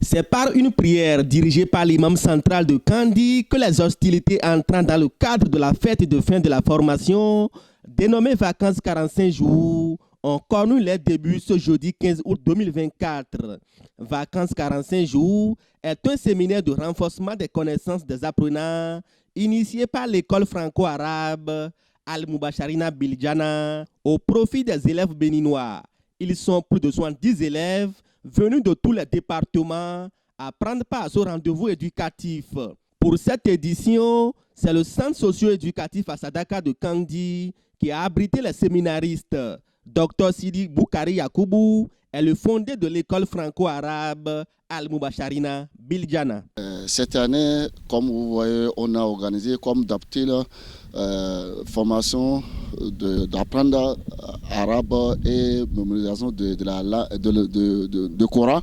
C'est par une prière dirigée par l'imam central de Kandi que les hostilités entrant dans le cadre de la fête de fin de la formation, dénommée Vacances 45 jours, ont connu les débuts ce jeudi 15 août 2024. Vacances 45 jours est un séminaire de renforcement des connaissances des apprenants initié par l'école franco-arabe Al-Mubasharina Biljana au profit des élèves béninois. Ils sont plus de 70 élèves venus de tous les départements à prendre part à ce rendez-vous éducatif. Pour cette édition, c'est le centre socio-éducatif à Sadaka de Kandi qui a abrité les séminaristes. Dr Sidi Boukari Yakoubou est le fondé de l'école franco-arabe Al-Mubasharina Biljana. Cette année, comme vous voyez, on a organisé comme d'habitude formation d'apprendre arabe et mémorisation de Coran.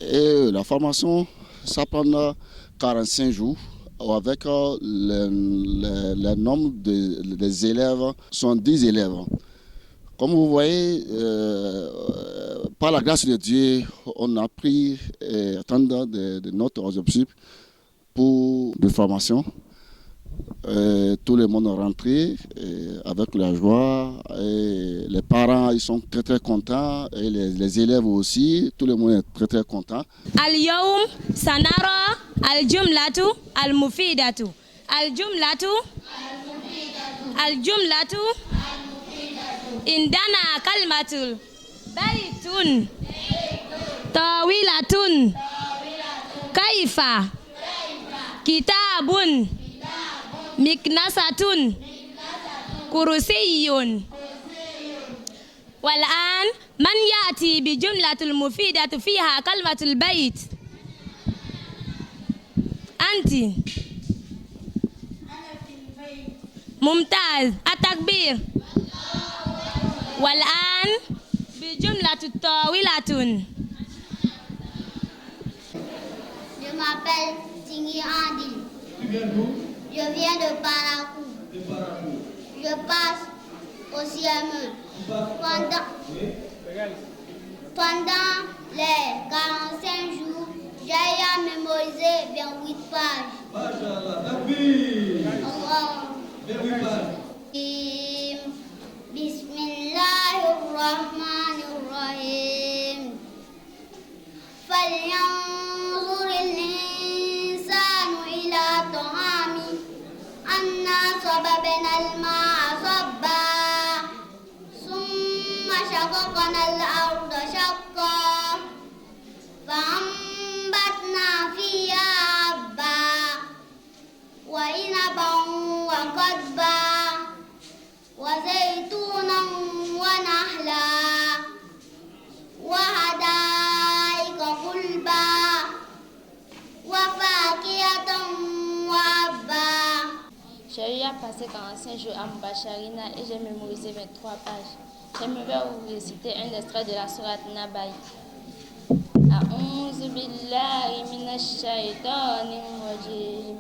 Et la formation, ça prend 45 jours avec le nombre des élèves, sont 10 élèves. Comme vous voyez, par la grâce de Dieu, on a pris attendre de notre objectif pour de formation. Tout le monde est rentré avec la joie. Et les parents ils sont très très contents et les élèves aussi. Tout le monde est très très content. Al-yawm sanara al-jumlatu al-mufidatu. Al-jumlatu al-jumlatu indana kalmatul baytun tawilatun kaifa kitabun miknasatun kurusiyun. والآن من يأتي بجملة المفيدة فيها كلمة البيت؟ أنت. ممتاز. التكبير. والآن بجملة طاولة. Je m'appelle Tingui Andil. Tu viens d'où? Je viens de Parakou. De Parakou. Je passe au CME. Pendant les 45 jours, j'ai mémorisé 28 pages. Machallah, takbir. Allah. 28 pages. Bismillahirrahmanirrahim. فلينظر الإنسان إلى طعامه أنا صببنا الماء صبا ثم شققنا الأرض شقا فأنبتنا فيها حبا وعنبا وقضبا وزيتونا ونخلا وحدائق غلبا وفاكهة وأبا. J'ai eu à passer 45 jours à Mubasharina et j'ai mémorisé 23 pages. J'aimerais vous réciter un extrait de la sourate Nabai. A'oudhu billahi minash shaitanir rajim.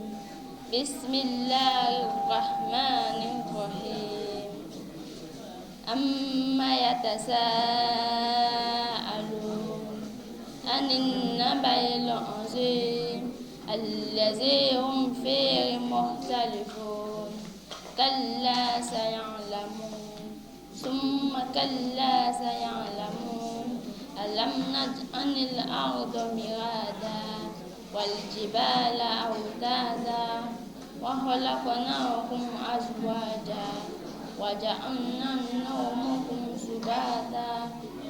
Bismillahir rahmanir rahim. Amma yatasaalun anin nabail azim. الذي هم فيه مختلفون كلا سيعلمون ثم كلا سيعلمون ألم نجعل الأرض مهادا والجبال أوتادا وخلقناكم أزواجا وجعلنا نومكم سباتا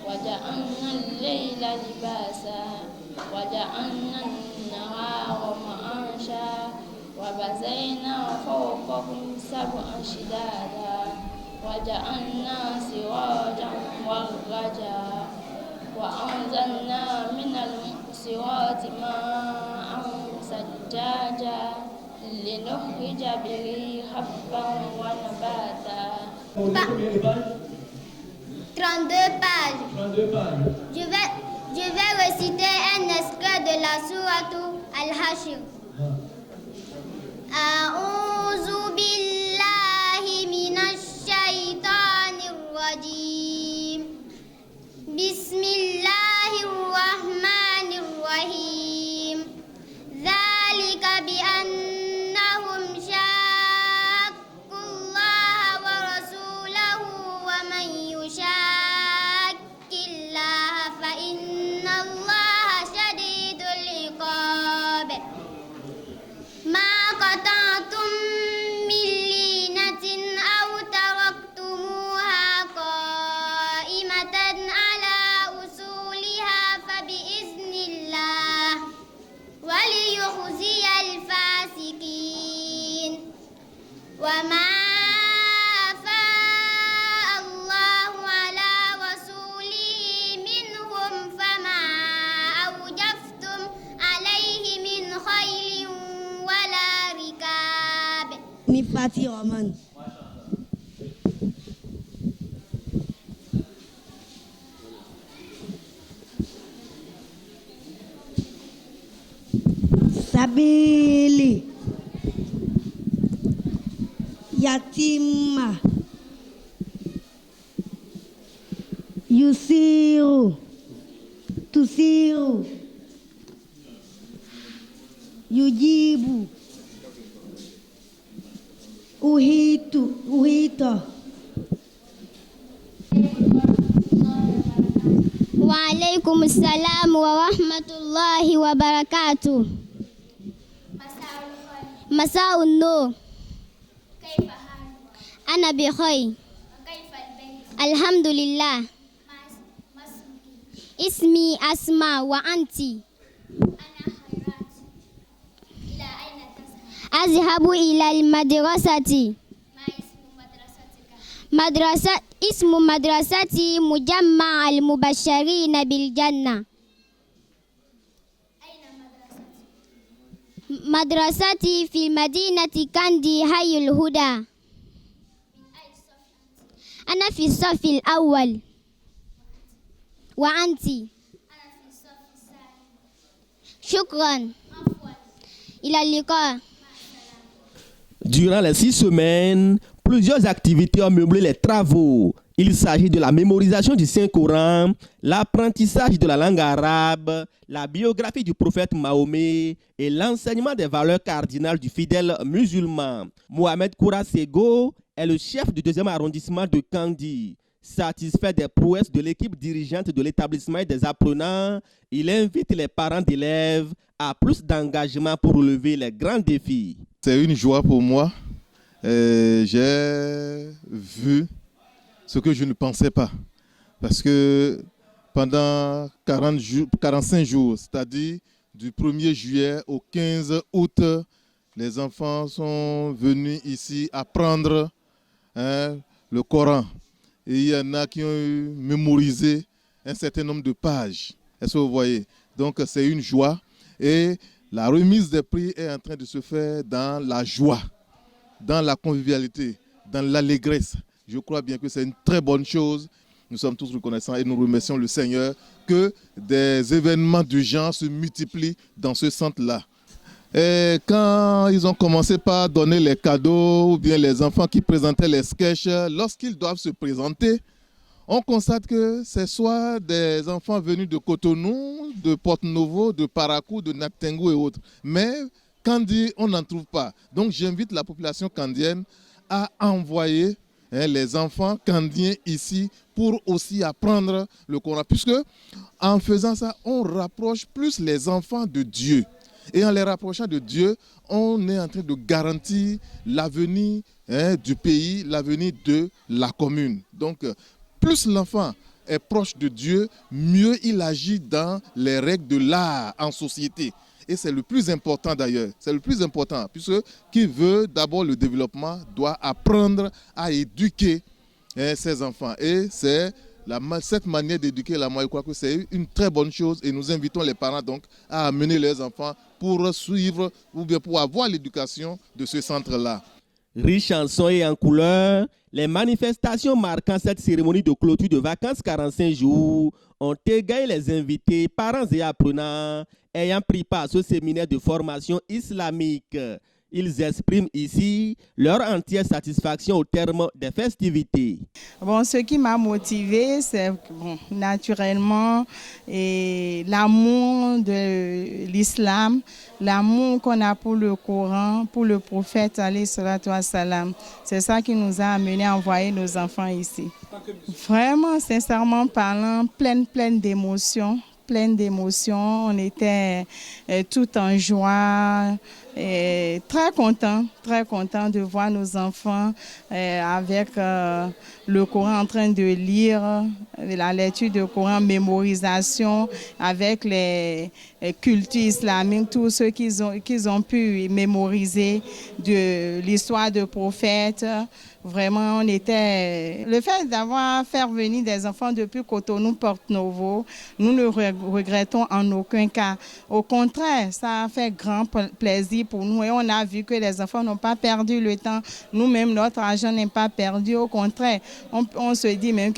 وجعلنا الليل لباسا وجعلنا النهار معاشا وبزينا فوقكم سبعا شدادا وجعلنا سراجا وغجا وأنزلنا من المعصرات ماء ثجاجا لنخرج به حبا ونباتا. 32 pages. 32 pages. Je vais réciter un extrait de la sourate Al-Hashir. A'oudhu billahi minash shaitanir rajim. Bismillahir rahmanir rahim. Ismi Fatih Oman. Sabili Yatima Yusiru Tusiru Yujibu Uhito. Wa alaikum assalam wa rahmatullahi wa barakatuh. مساء النور. كيف حالك؟ أنا بخير. كيف البيت؟ الحمد لله. ما اسمك؟ اسمي أسماء وأنت؟ أنا خيرات. إلى أين تذهب؟ أذهب إلى المدرسة. ما اسم مدرستك؟ اسم مدرستي مجمع المبشرين بالجنة. مدرستي في مدينة كاندي حي الهدى. أنا في الصف الأول. وأنت؟ أنا في الصف الثاني. شكرا. إلى اللقاء. Durant les 6 semaines, plusieurs activités ont meublé les travaux. Il s'agit de la mémorisation du Saint-Coran, l'apprentissage de la langue arabe, la biographie du prophète Mahomet et l'enseignement des valeurs cardinales du fidèle musulman. Mohamed Koura Sego est le chef du 2e arrondissement de Kandi. Satisfait des prouesses de l'équipe dirigeante de l'établissement et des apprenants, il invite les parents d'élèves à plus d'engagement pour relever les grands défis. C'est une joie pour moi. J'ai vu ce que je ne pensais pas. Parce que pendant 45 jours, c'est-à-dire du 1er juillet au 15 août, les enfants sont venus ici apprendre le Coran. Et il y en a qui ont mémorisé un certain nombre de pages. Est-ce que vous voyez? Donc c'est une joie. Et la remise des prix est en train de se faire dans la joie, dans la convivialité, dans l'allégresse. Je crois bien que c'est une très bonne chose. Nous sommes tous reconnaissants et nous remercions le Seigneur que des événements du genre se multiplient dans ce centre-là. Et quand ils ont commencé par donner les cadeaux ou bien les enfants qui présentaient les sketchs, lorsqu'ils doivent se présenter, on constate que c'est soit des enfants venus de Cotonou, de Porto-Novo, de Parakou, de Naptengu et autres. Mais Kandi, on n'en trouve pas. Donc j'invite la population kandienne à envoyer les enfants kandiens ici pour aussi apprendre le Coran. Puisque en faisant ça, on rapproche plus les enfants de Dieu. Et en les rapprochant de Dieu, on est en train de garantir l'avenir du pays, l'avenir de la commune. Donc, plus l'enfant est proche de Dieu, mieux il agit dans les règles de l'art en société. Et c'est le plus important d'ailleurs, c'est le plus important, puisque qui veut d'abord le développement doit apprendre à éduquer ses enfants. Et c'est cette manière d'éduquer là, moi je crois que c'est une très bonne chose et nous invitons les parents donc à amener leurs enfants pour suivre ou bien pour avoir l'éducation de ce centre-là. Riche en sons et en couleurs, les manifestations marquant cette cérémonie de clôture de vacances 45 jours ont égayé les invités, parents et apprenants ayant pris part à ce séminaire de formation islamique. Ils expriment ici leur entière satisfaction au terme des festivités. Bon, ce qui m'a motivé, c'est naturellement l'amour de l'islam, l'amour qu'on a pour le Coran, pour le prophète alayhi salatu wa salam. C'est ça qui nous a amené à envoyer nos enfants ici. Vraiment, sincèrement parlant, pleine d'émotions. On était tout en joie, et très content de voir nos enfants avec le Coran en train de lire, la lecture du Coran, mémorisation avec les cultures islamiques, tous ceux qu'ils ont pu mémoriser de l'histoire de prophètes. Vraiment, le fait d'avoir fait venir des enfants depuis Cotonou, Porto-Novo, nous ne regrettons en aucun cas. Au contraire, ça a fait grand plaisir facile pour nous et on a vu que les enfants n'ont pas perdu le temps. Nous-mêmes, notre argent n'est pas perdu. Au contraire, on se dit même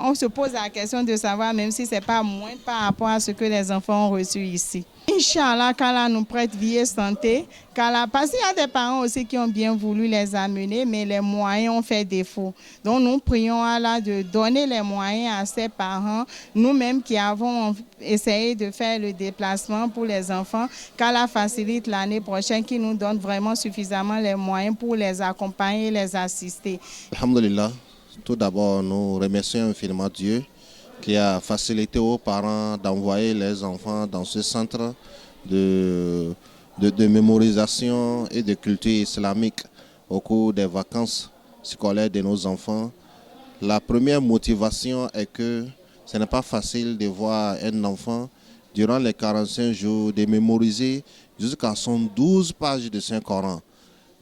on se pose la question de savoir même si ce n'est pas moins par rapport à ce que les enfants ont reçu ici. Inch'Allah, qu'Allah nous prête vie et santé. Parce qu'il y a des parents aussi qui ont bien voulu les amener, mais les moyens ont fait défaut. Donc nous prions Allah de donner les moyens à ces parents, nous-mêmes qui avons essayé de faire le déplacement pour les enfants, qu'Allah facilite l'année prochaine, qui nous donne vraiment suffisamment les moyens pour les accompagner et les assister. Alhamdulillah, tout d'abord nous remercions infiniment Dieu qui a facilité aux parents d'envoyer les enfants dans ce centre de mémorisation et de culture islamique au cours des vacances scolaires de nos enfants. La première motivation est que ce n'est pas facile de voir un enfant durant les 45 jours de mémoriser jusqu'à 112 pages de Saint-Coran.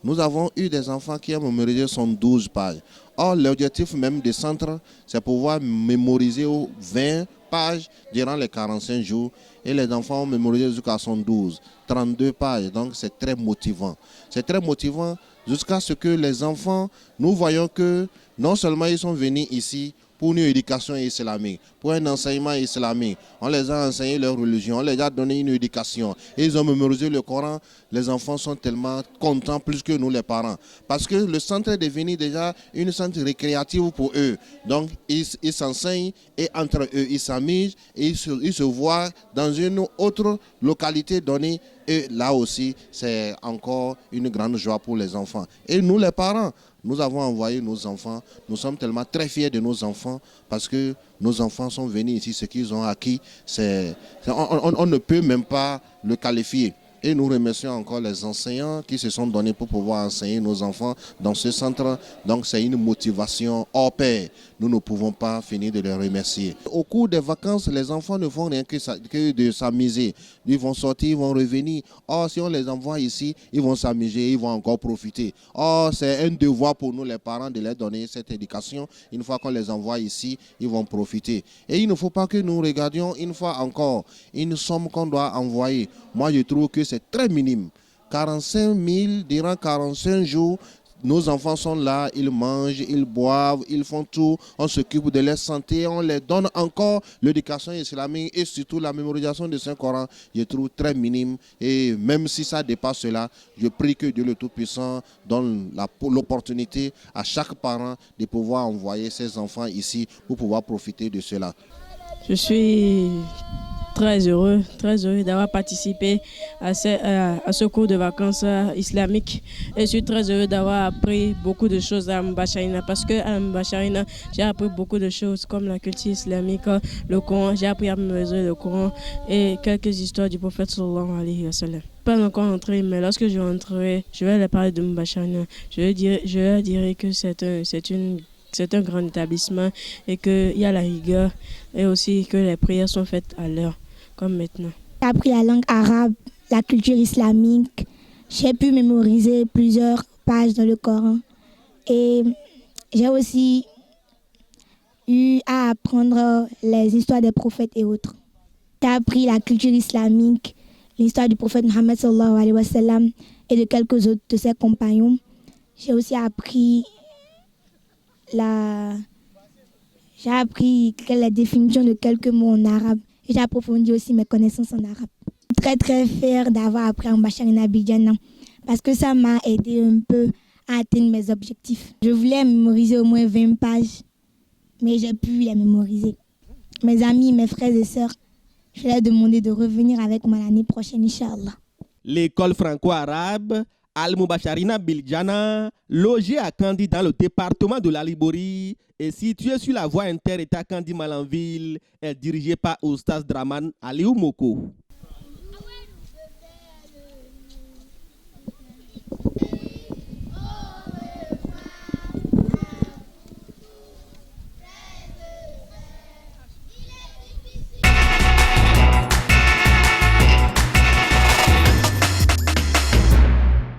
Nous avons eu des enfants qui ont mémorisé 112 pages. Or, l'objectif même du centre, c'est pouvoir mémoriser 20 pages durant les 45 jours. Et les enfants ont mémorisé jusqu'à 112, 32 pages. Donc, c'est très motivant. C'est très motivant jusqu'à ce que les enfants, nous voyons que non seulement ils sont venus ici pour une éducation islamique, pour un enseignement islamique. On les a enseigné leur religion, on les a donné une éducation. Et ils ont mémorisé le Coran. Les enfants sont tellement contents plus que nous les parents. Parce que le centre est devenu déjà une centre récréative pour eux. Donc ils s'enseignent et entre eux ils s'amusent et ils se voient dans une autre localité donnée. Et là aussi, c'est encore une grande joie pour les enfants. Et nous les parents, nous avons envoyé nos enfants. Nous sommes tellement très fiers de nos enfants parce que nos enfants sont venus ici. Ce qu'ils ont acquis, on ne peut même pas le qualifier. Et nous remercions encore les enseignants qui se sont donnés pour pouvoir enseigner nos enfants dans ce centre. Donc c'est une motivation hors pair. Nous ne pouvons pas finir de les remercier. Au cours des vacances, les enfants ne font rien que de s'amuser. Ils vont sortir, ils vont revenir. Or, si on les envoie ici, ils vont s'amuser, ils vont encore profiter. Or, c'est un devoir pour nous les parents de leur donner cette éducation. Une fois qu'on les envoie ici, ils vont profiter. Et il ne faut pas que nous regardions une fois encore une somme qu'on doit envoyer. Moi, je trouve que c'est très minime. 45 000 durant 45 jours, nos enfants sont là, ils mangent, ils boivent, ils font tout, on s'occupe de leur santé, on les donne encore l'éducation islamique et surtout la mémorisation de Saint-Coran, je trouve très minime. Et même si ça dépasse cela, je prie que Dieu le Tout-Puissant donne l'opportunité à chaque parent de pouvoir envoyer ses enfants ici pour pouvoir profiter de cela. Je suis très heureux d'avoir participé à ce cours de vacances islamiques. Et je suis très heureux d'avoir appris beaucoup de choses à Mbacharina parce qu'à Mbacharina, j'ai appris beaucoup de choses comme la culture islamique, le Coran. J'ai appris à mémoriser le Coran et quelques histoires du prophète sallallahu alayhi wa sallam. Pas encore rentré, mais lorsque je rentrerai, je vais leur parler de Mbacharina. Je leur dirai que c'est un grand établissement et qu'il y a la rigueur et aussi que les prières sont faites à l'heure, comme maintenant. J'ai appris la langue arabe, la culture islamique. J'ai pu mémoriser plusieurs pages dans le Coran. Et j'ai aussi eu à apprendre les histoires des prophètes et autres. J'ai appris la culture islamique, l'histoire du prophète Mohammed sallallahu alayhi wa sallam et de quelques autres de ses compagnons. J'ai aussi appris la définition de quelques mots en arabe et j'ai approfondi aussi mes connaissances en arabe. Je suis très très fière d'avoir appris en Mbacharina Abidjan parce que ça m'a aidé un peu à atteindre mes objectifs. Je voulais mémoriser au moins 20 pages, mais j'ai pu les mémoriser. Mes amis, mes frères et sœurs, je vais leur demander de revenir avec moi l'année prochaine, Inch'Allah. L'école franco-arabe Al-Mbacharina Biljana, logée à Kandi dans le département de la Libori et située sur la voie inter-État Kandi-Malanville, est dirigée par Oustaz Draman Aliou Moko.